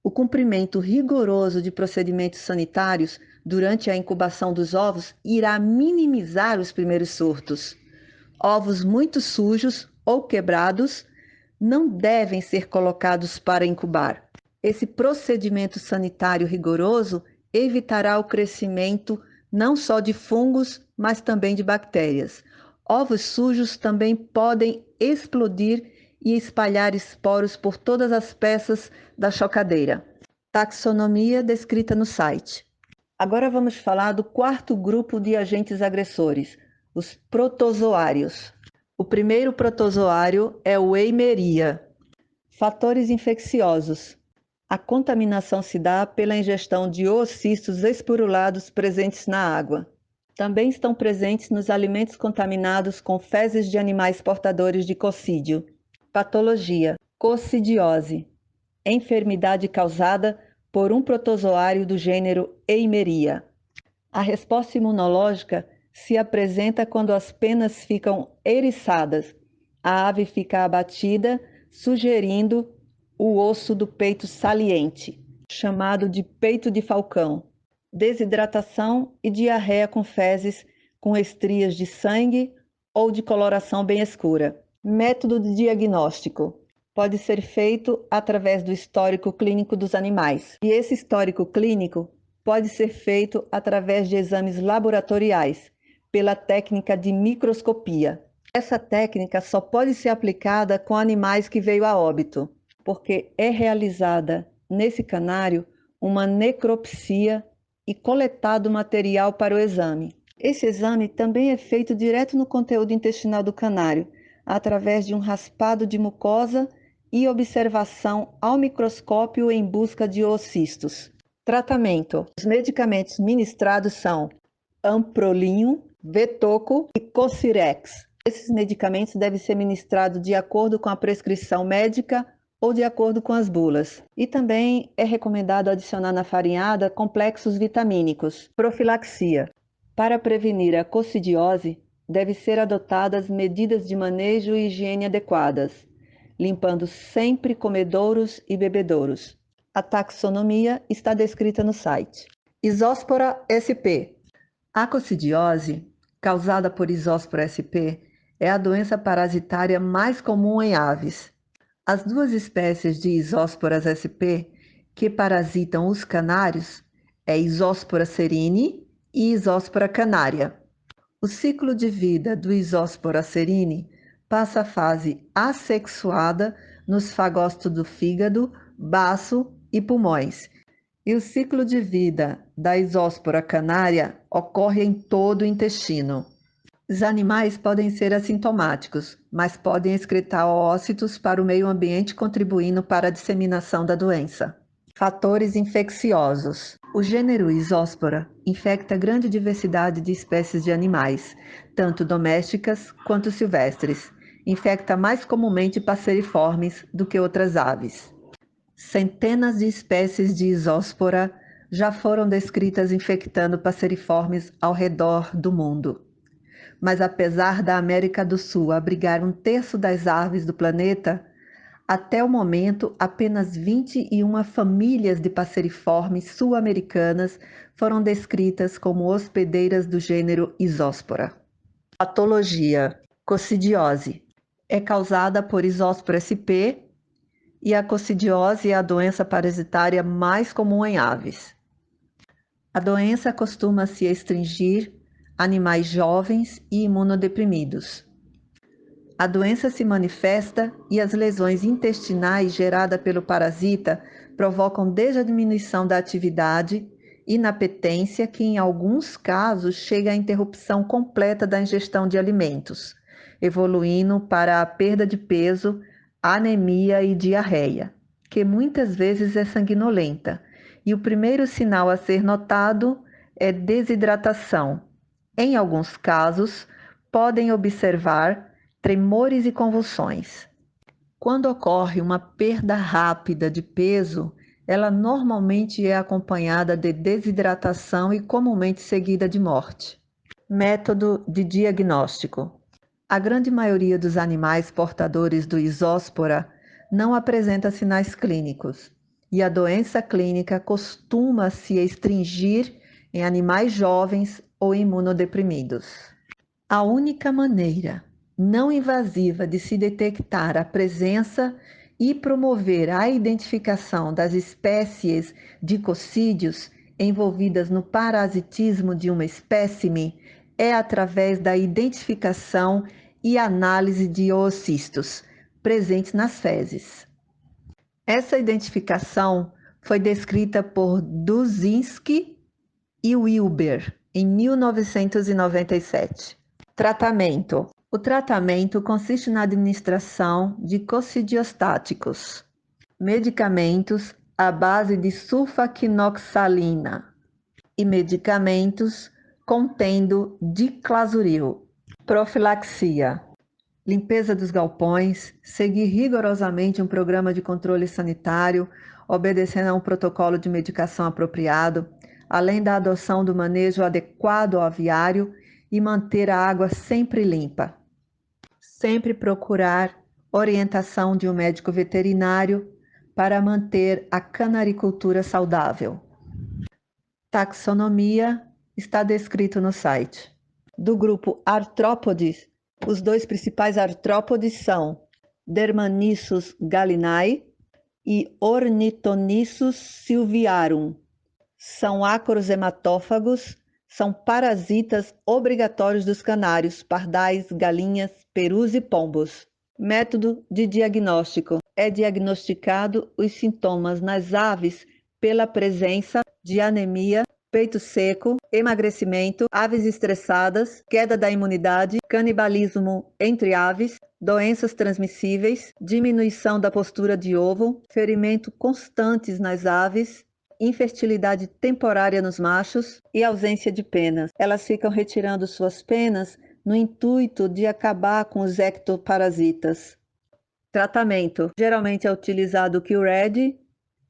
O cumprimento rigoroso de procedimentos sanitários durante a incubação dos ovos irá minimizar os primeiros surtos. Ovos muito sujos ou quebrados não devem ser colocados para incubar. Esse procedimento sanitário rigoroso evitará o crescimento não só de fungos, mas também de bactérias. Ovos sujos também podem explodir e espalhar esporos por todas as peças da chocadeira. Taxonomia descrita no site. Agora vamos falar do quarto grupo de agentes agressores, os protozoários. O primeiro protozoário é o Eimeria. Fatores infecciosos. A contaminação se dá pela ingestão de oocistos esporulados presentes na água. Também estão presentes nos alimentos contaminados com fezes de animais portadores de cocídio. Patologia. Coccidiose. Enfermidade causada por um protozoário do gênero Eimeria. A resposta imunológica se apresenta quando as penas ficam eriçadas, a ave fica abatida, sugerindo o osso do peito saliente, chamado de peito de falcão, desidratação e diarreia com fezes com estrias de sangue ou de coloração bem escura. Método de diagnóstico. Pode ser feito através do histórico clínico dos animais. E esse histórico clínico pode ser feito através de exames laboratoriais, pela técnica de microscopia. Essa técnica só pode ser aplicada com animais que veio a óbito, porque é realizada nesse canário uma necropsia e coletado material para o exame. Esse exame também é feito direto no conteúdo intestinal do canário, através de um raspado de mucosa e observação ao microscópio em busca de oocistos. Tratamento. Os medicamentos ministrados são Amprolinho, Vetoco e Cocirex. Esses medicamentos devem ser ministrados de acordo com a prescrição médica ou de acordo com as bulas. E também é recomendado adicionar na farinhada complexos vitamínicos. Profilaxia. Para prevenir a coccidiose, devem ser adotadas medidas de manejo e higiene adequadas, limpando sempre comedouros e bebedouros. A taxonomia está descrita no site. Isóspora sp. A coccidiose, causada por Isóspora sp, é a doença parasitária mais comum em aves. As duas espécies de Isósporas sp que parasitam os canários é Isóspora serine e Isóspora canária. O ciclo de vida do Isóspora serine passa a fase assexuada nos fagócitos do fígado, baço e pulmões. E o ciclo de vida da Isóspora canária ocorre em todo o intestino. Os animais podem ser assintomáticos, mas podem excretar oócitos para o meio ambiente, contribuindo para a disseminação da doença. Fatores infecciosos. O gênero Isóspora infecta grande diversidade de espécies de animais, tanto domésticas quanto silvestres. Infecta mais comumente passeriformes do que outras aves. Centenas de espécies de Isóspora já foram descritas infectando passeriformes ao redor do mundo. Mas apesar da América do Sul abrigar 1/3 das aves do planeta, até o momento apenas 21 famílias de passeriformes sul-americanas foram descritas como hospedeiras do gênero Isóspora. Patologia. Coccidiose. É causada por Isóspora sp e a coccidiose é a doença parasitária mais comum em aves. A doença costuma se extingir animais jovens e imunodeprimidos. A doença se manifesta e as lesões intestinais geradas pelo parasita provocam desde a diminuição da atividade, inapetência, que em alguns casos chega à interrupção completa da ingestão de alimentos, evoluindo para a perda de peso, anemia e diarreia, que muitas vezes é sanguinolenta. E o primeiro sinal a ser notado é desidratação. Em alguns casos, podem observar tremores e convulsões. Quando ocorre uma perda rápida de peso, Ela normalmente é acompanhada de desidratação e comumente seguida de morte. Método de diagnóstico. A grande maioria dos animais portadores do isóspora não apresenta sinais clínicos, e a doença clínica costuma se extingir em animais jovens ou imunodeprimidos. A única maneira não invasiva de se detectar a presença e promover a identificação das espécies de cocídios envolvidas no parasitismo de uma espécime é através da identificação e análise de oocistos presentes nas fezes. Essa identificação foi descrita por Duszynski e Wilber em 1997. Tratamento. O tratamento consiste na administração de cocidiostáticos, medicamentos à base de sulfaquinoxalina e medicamentos contendo diclazuril. Profilaxia. Limpeza dos galpões, seguir rigorosamente um programa de controle sanitário, obedecendo a um protocolo de medicação apropriado, além da adoção do manejo adequado ao aviário e manter a água sempre limpa. Sempre procurar orientação de um médico veterinário para manter a canaricultura saudável. Taxonomia está descrito no site. Do grupo Arthropodes, os dois principais artrópodes são Dermanissus gallinae e Ornithonissus sylviarum. São ácaros hematófagos, são parasitas obrigatórios dos canários, pardais, galinhas, perus e pombos. Método de diagnóstico. É diagnosticado os sintomas nas aves pela presença de anemia, peito seco, emagrecimento, aves estressadas, queda da imunidade, canibalismo entre aves, doenças transmissíveis, diminuição da postura de ovo, ferimento constantes nas aves, infertilidade temporária nos machos e ausência de penas. Elas ficam retirando suas penas no intuito de acabar com os ectoparasitas. Tratamento. Geralmente é utilizado o Q-Red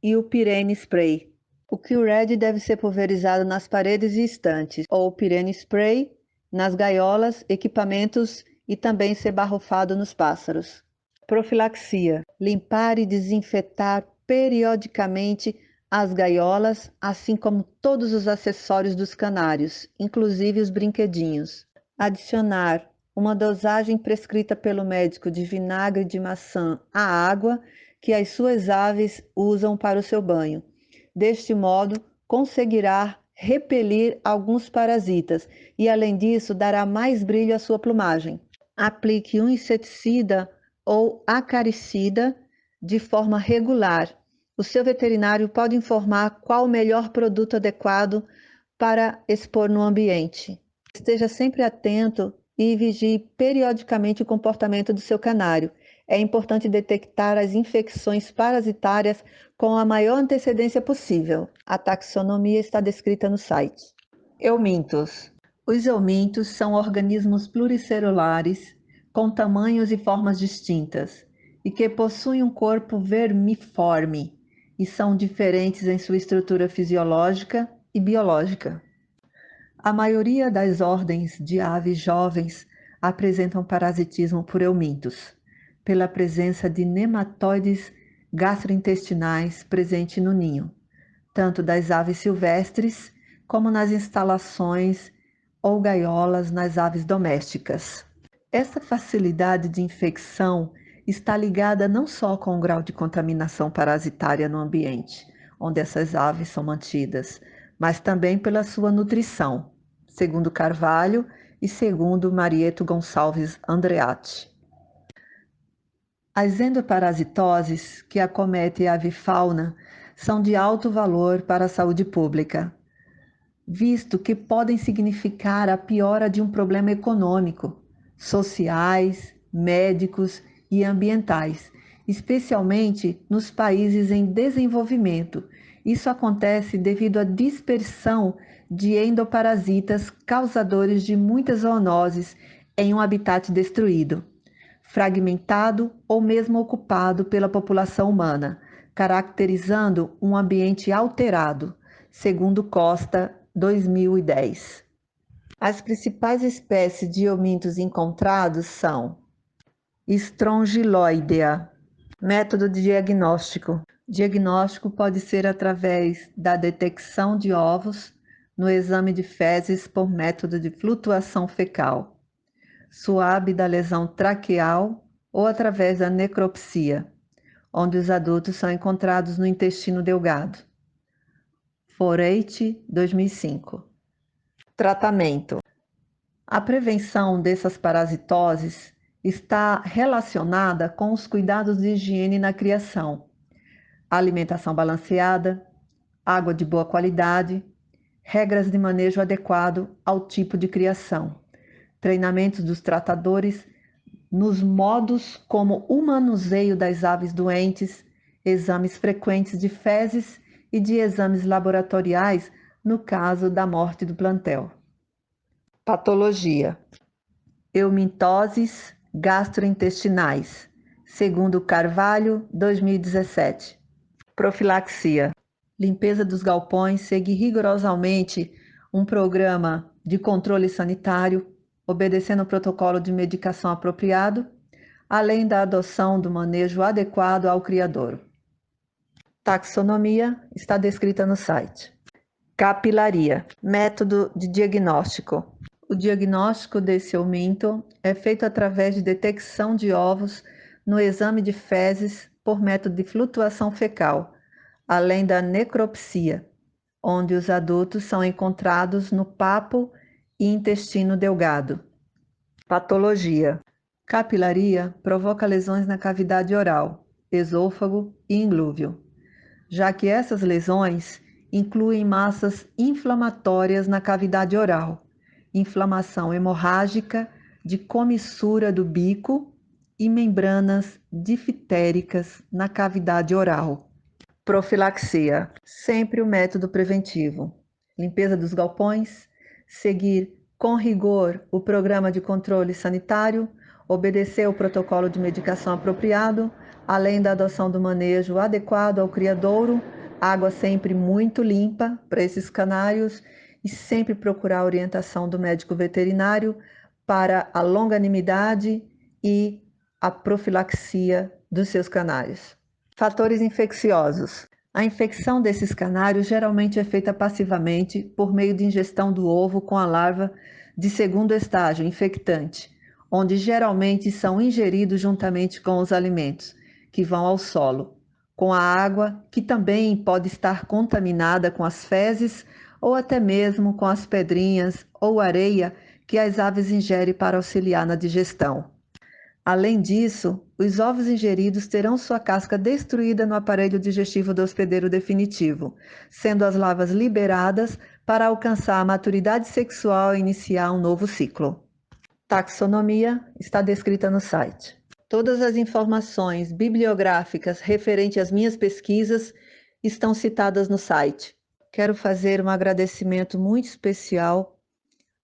e o Pyrene Spray. O Q-Red deve ser pulverizado nas paredes e estantes, ou o Pyrene Spray nas gaiolas, equipamentos e também ser barrufado nos pássaros. Profilaxia. Limpar e desinfetar periodicamente as gaiolas, assim como todos os acessórios dos canários, inclusive os brinquedinhos. Adicionar uma dosagem prescrita pelo médico de vinagre de maçã à água que as suas aves usam para o seu banho. Deste modo, conseguirá repelir alguns parasitas e, além disso, dará mais brilho à sua plumagem. Aplique um inseticida ou acaricida de forma regular. O seu veterinário pode informar qual o melhor produto adequado para expor no ambiente. Esteja sempre atento e vigie periodicamente o comportamento do seu canário. É importante detectar as infecções parasitárias com a maior antecedência possível. A taxonomia está descrita no site. Eumintos. Os eumintos são organismos pluricelulares com tamanhos e formas distintas e que possuem um corpo vermiforme e são diferentes em sua estrutura fisiológica e biológica. A maioria das ordens de aves jovens apresentam parasitismo por eumintos, pela presença de nematóides gastrointestinais presente no ninho, tanto das aves silvestres como nas instalações ou gaiolas nas aves domésticas. Essa facilidade de infecção está ligada não só com o grau de contaminação parasitária no ambiente, onde essas aves são mantidas, mas também pela sua nutrição, segundo Carvalho e segundo Marieto Gonçalves Andreatti. As endoparasitoses que acometem a avifauna são de alto valor para a saúde pública, visto que podem significar a piora de um problema econômico, sociais, médicos e ambientais, especialmente nos países em desenvolvimento. Isso acontece devido à dispersão de endoparasitas causadores de muitas zoonoses em um habitat destruído, fragmentado ou mesmo ocupado pela população humana, caracterizando um ambiente alterado, segundo Costa, 2010. As principais espécies de homintos encontrados são Strongyloidea. Método de diagnóstico. Diagnóstico pode ser através da detecção de ovos no exame de fezes por método de flutuação fecal, suave da lesão traqueal ou através da necropsia, onde os adultos são encontrados no intestino delgado. Foreit, 2005. Tratamento. A prevenção dessas parasitoses está relacionada com os cuidados de higiene na criação, alimentação balanceada, água de boa qualidade, regras de manejo adequado ao tipo de criação, treinamentos dos tratadores nos modos como o manuseio das aves doentes, exames frequentes de fezes e de exames laboratoriais no caso da morte do plantel. Patologia. Eumintoses gastrointestinais, segundo Carvalho, 2017. Profilaxia. Limpeza dos galpões segue rigorosamente um programa de controle sanitário, obedecendo o protocolo de medicação apropriado, além da adoção do manejo adequado ao criadouro. Taxonomia está descrita no site. Capilaria. Método de diagnóstico. O diagnóstico desse euminto é feito através de detecção de ovos no exame de fezes por método de flutuação fecal, além da necropsia, onde os adultos são encontrados no papo e intestino delgado. Patologia. Capilaria provoca lesões na cavidade oral, esôfago e inglúvio, já que essas lesões incluem massas inflamatórias na cavidade oral, inflamação hemorrágica de comissura do bico e membranas diftéricas na cavidade oral. Profilaxia. Sempre o método preventivo. Limpeza dos galpões, seguir com rigor o programa de controle sanitário, obedecer o protocolo de medicação apropriado, além da adoção do manejo adequado ao criadouro, água sempre muito limpa para esses canários e sempre procurar a orientação do médico veterinário para a longanimidade e a profilaxia dos seus canários. Fatores infecciosos. A infecção desses canários geralmente é feita passivamente por meio de ingestão do ovo com a larva de segundo estágio infectante, onde geralmente são ingeridos juntamente com os alimentos que vão ao solo, com a água, que também pode estar contaminada com as fezes ou até mesmo com as pedrinhas ou areia que as aves ingerem para auxiliar na digestão. Além disso, os ovos ingeridos terão sua casca destruída no aparelho digestivo do hospedeiro definitivo, sendo as larvas liberadas para alcançar a maturidade sexual e iniciar um novo ciclo. Taxonomia está descrita no site. Todas as informações bibliográficas referentes às minhas pesquisas estão citadas no site. Quero fazer um agradecimento muito especial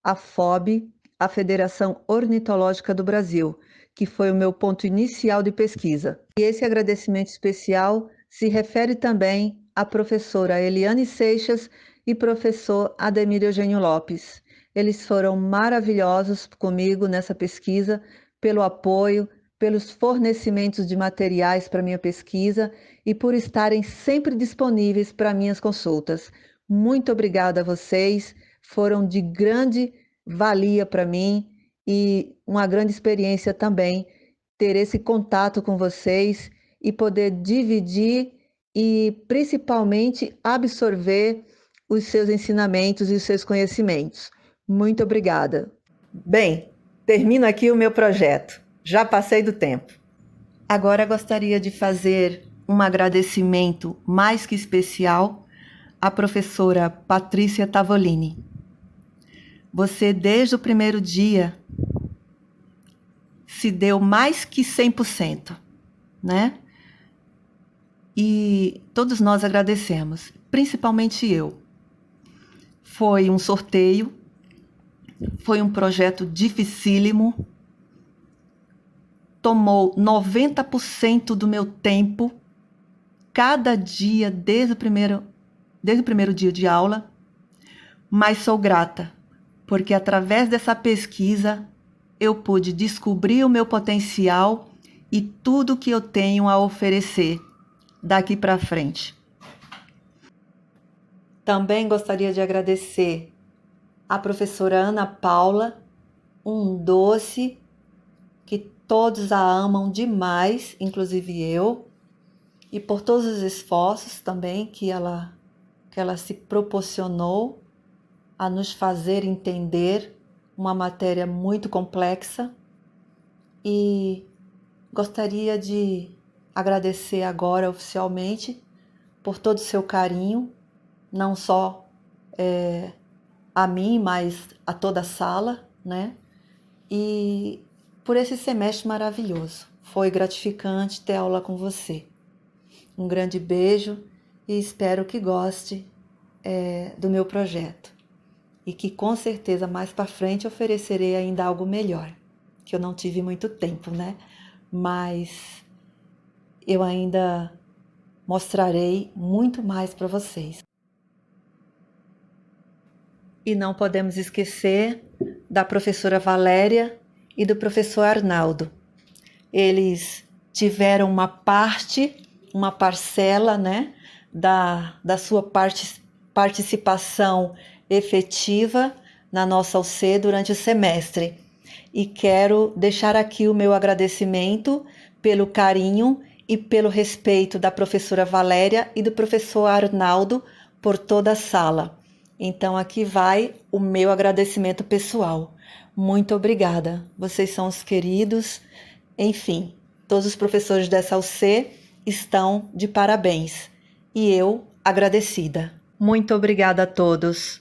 à FOB, a Federação Ornitológica do Brasil, que foi o meu ponto inicial de pesquisa. E esse agradecimento especial se refere também à professora Eliane Seixas e professor Ademir Eugênio Lopes. Eles foram maravilhosos comigo nessa pesquisa, pelo apoio, pelos fornecimentos de materiais para minha pesquisa e por estarem sempre disponíveis para minhas consultas. Muito obrigada a vocês, foram de grande valia para mim e uma grande experiência também ter esse contato com vocês e poder dividir e principalmente absorver os seus ensinamentos e os seus conhecimentos. Muito obrigada. Bem, termino aqui o meu projeto. Já passei do tempo. Agora gostaria de fazer um agradecimento mais que especial à professora Patrícia Tavolini. Você, desde o primeiro dia, se deu mais que 100%, né? E todos nós agradecemos, principalmente eu. Foi um sorteio, foi um projeto dificílimo, tomou 90% do meu tempo, cada dia desde o primeiro dia de aula, mas sou grata, porque através dessa pesquisa eu pude descobrir o meu potencial e tudo que eu tenho a oferecer daqui para frente. Também gostaria de agradecer à professora Ana Paula, um doce que todos a amam demais, inclusive eu, e por todos os esforços também que ela se proporcionou a nos fazer entender uma matéria muito complexa. E gostaria de agradecer agora oficialmente por todo o seu carinho, não só a mim, mas a toda a sala, né? E por esse semestre maravilhoso. Foi gratificante ter aula com você. Um grande beijo e espero que goste do meu projeto. E que com certeza mais para frente oferecerei ainda algo melhor, que eu não tive muito tempo, né? Mas eu ainda mostrarei muito mais para vocês. E não podemos esquecer da professora Valéria e do professor Arnaldo. Eles tiveram uma parcela, né, da sua participação efetiva na nossa UC durante o semestre. E quero deixar aqui o meu agradecimento pelo carinho e pelo respeito da professora Valéria e do professor Arnaldo por toda a sala. Então aqui vai o meu agradecimento pessoal. Muito obrigada. Vocês são os queridos. Enfim, todos os professores dessa UC estão de parabéns. E eu agradecida. Muito obrigada a todos.